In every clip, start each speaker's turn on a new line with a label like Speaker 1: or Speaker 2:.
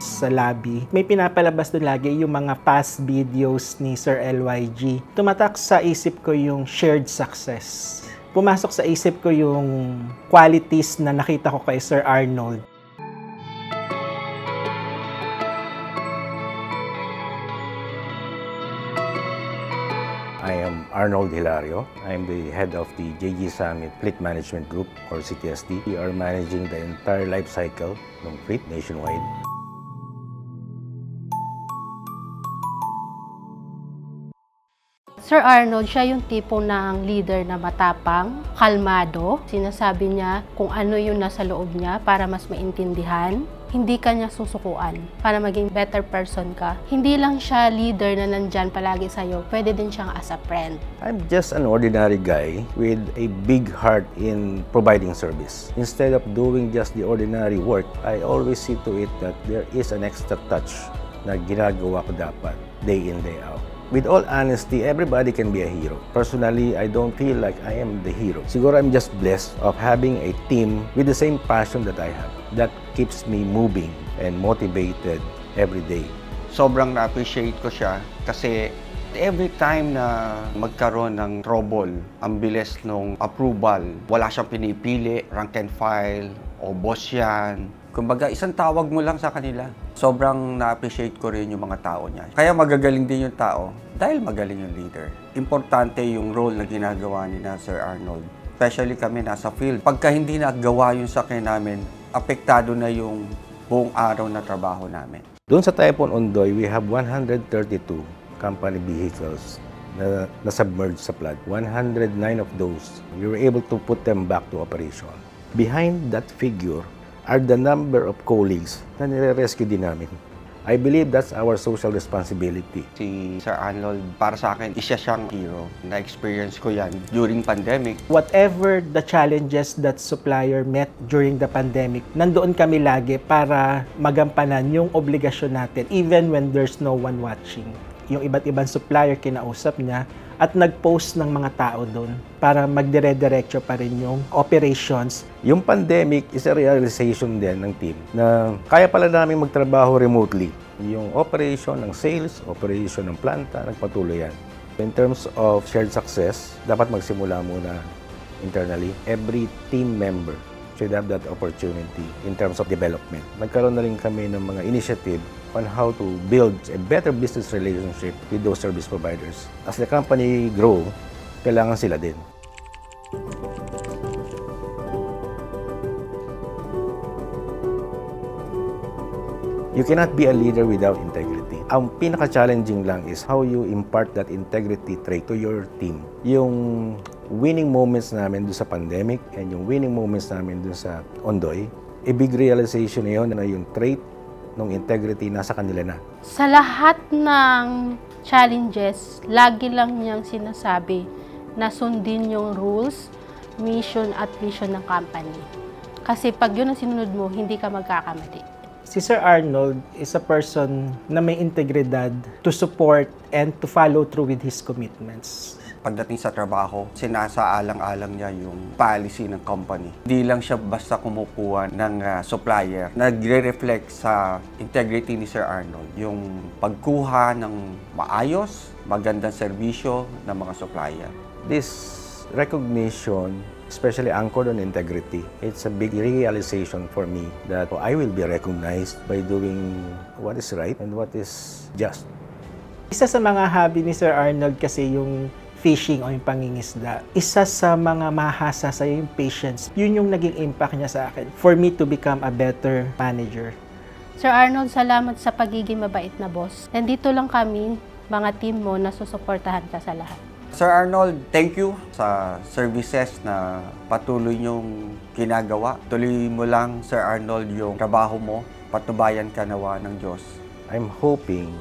Speaker 1: sa lobby. May pinapalabas doon lagi yung mga past videos ni Sir LYG. Tumatak sa isip ko yung shared success. Pumasok sa isip ko yung qualities na nakita ko kay Sir Arnold.
Speaker 2: I am Arnold Hilario. I am the head of the JG Summit Fleet Management Group, or CTSD. We are managing the entire life cycle ng fleet nationwide.
Speaker 3: Sir Arnold, siya yung tipo ng leader na matapang, kalmado. Sinasabi niya kung ano yung nasa loob niya para mas maintindihan. Hindi ka niya susukuan para maging better person ka. Hindi lang siya leader na nandyan palagi sa'yo, pwede din siyang as a friend.
Speaker 2: I'm just an ordinary guy with a big heart in providing service. Instead of doing just the ordinary work, I always see to it that there is an extra touch na ginagawa ko dapat day in, day out. With all honesty, everybody can be a hero. Personally, I don't feel like I am the hero. Siguro I'm just blessed of having a team with the same passion that I have. That keeps me moving and motivated every day.
Speaker 4: Sobrang na-appreciate ko siya kasi every time na magkaroon ng trouble, ang bilis nung approval, wala siyang pinipili, rank and file, o boss yan. Kumbaga, isang tawag mo lang sa kanila. Sobrang na-appreciate ko rin yung mga tao niya. Kaya magagaling din yung tao dahil magaling yung leader. Importante yung role na ginagawa ni na Sir Arnold. Especially kami nasa field. Pagka hindi nagawa yung sakay namin, apektado na yung buong araw na trabaho namin.
Speaker 2: Doon sa Typhoon Ondoy, we have 132 company vehicles na nasubmerged sa flood. 109 of those, we were able to put them back to operation. Behind that figure are the number of colleagues na nire-rescue din namin. I believe that's our social responsibility.
Speaker 4: Si Sir Arnold, para sa akin, isa siyang hero. Na-experience ko yan during pandemic.
Speaker 1: Whatever the challenges that supplier met during the pandemic, nandoon kami lagi para magampanan yung obligasyon natin even when there's no one watching. Yung iba't ibang supplier kinausap niya at nag-post ng mga tao doon para magdire-diretso pa rin yung operations.
Speaker 2: Yung pandemic is a realization din ng team na kaya pala namin magtrabaho remotely. Yung operation ng sales, operation ng planta, nagpatuloy yan. In terms of shared success, dapat magsimula muna internally. Every team member should have that opportunity in terms of development. Nagkaroon na rin kami ng mga initiative on how to build a better business relationship with those service providers. As the company grow, kailangan sila din. You cannot be a leader without integrity. Ang pinaka-challenging lang is how you impart that integrity trait to your team. Yung winning moments namin doon sa pandemic and yung winning moments namin doon sa Ondoy, a big realization na yun na yung trait ng integrity nasa kanila na.
Speaker 3: Sa lahat ng challenges, lagi lang niyang sinasabi na sundin yung rules, mission at vision ng company. Kasi pag yun ang sinunod mo, hindi ka magkakamali.
Speaker 1: Si Sir Arnold is a person na may integridad to support and to follow through with his commitments.
Speaker 4: Pagdating sa trabaho, sinasaalang-alang niya yung policy ng company. Hindi lang siya basta kumukuha ng supplier. Nagre-reflect sa integrity ni Sir Arnold. Yung pagkuha ng maayos, magandang serbisyo ng mga supplier.
Speaker 2: This recognition, especially anchored on integrity, it's a big realization for me that I will be recognized by doing what is right and what is just.
Speaker 1: Isa sa mga hobby ni Sir Arnold kasi yung fishing o yung pangingisda. Isa sa mga mahasa sa yung patience. Yun yung naging impact niya sa akin for me to become a better manager.
Speaker 3: Sir Arnold, salamat sa pagiging mabait na boss. Nandito lang kami, mga team mo, na susuportahan ka sa lahat.
Speaker 4: Sir Arnold, thank you sa services na patuloy niyong ginagawa. Tuloy mo lang, Sir Arnold, yung trabaho mo. Patnubayan ka nawa ng Diyos.
Speaker 2: I'm hoping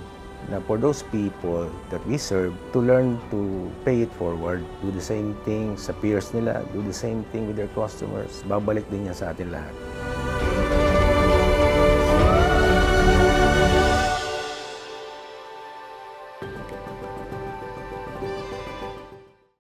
Speaker 2: na for those people that we serve to learn to pay it forward, do the same thing sa peers nila, do the same thing with their customers. Babalik din yan sa atin lahat.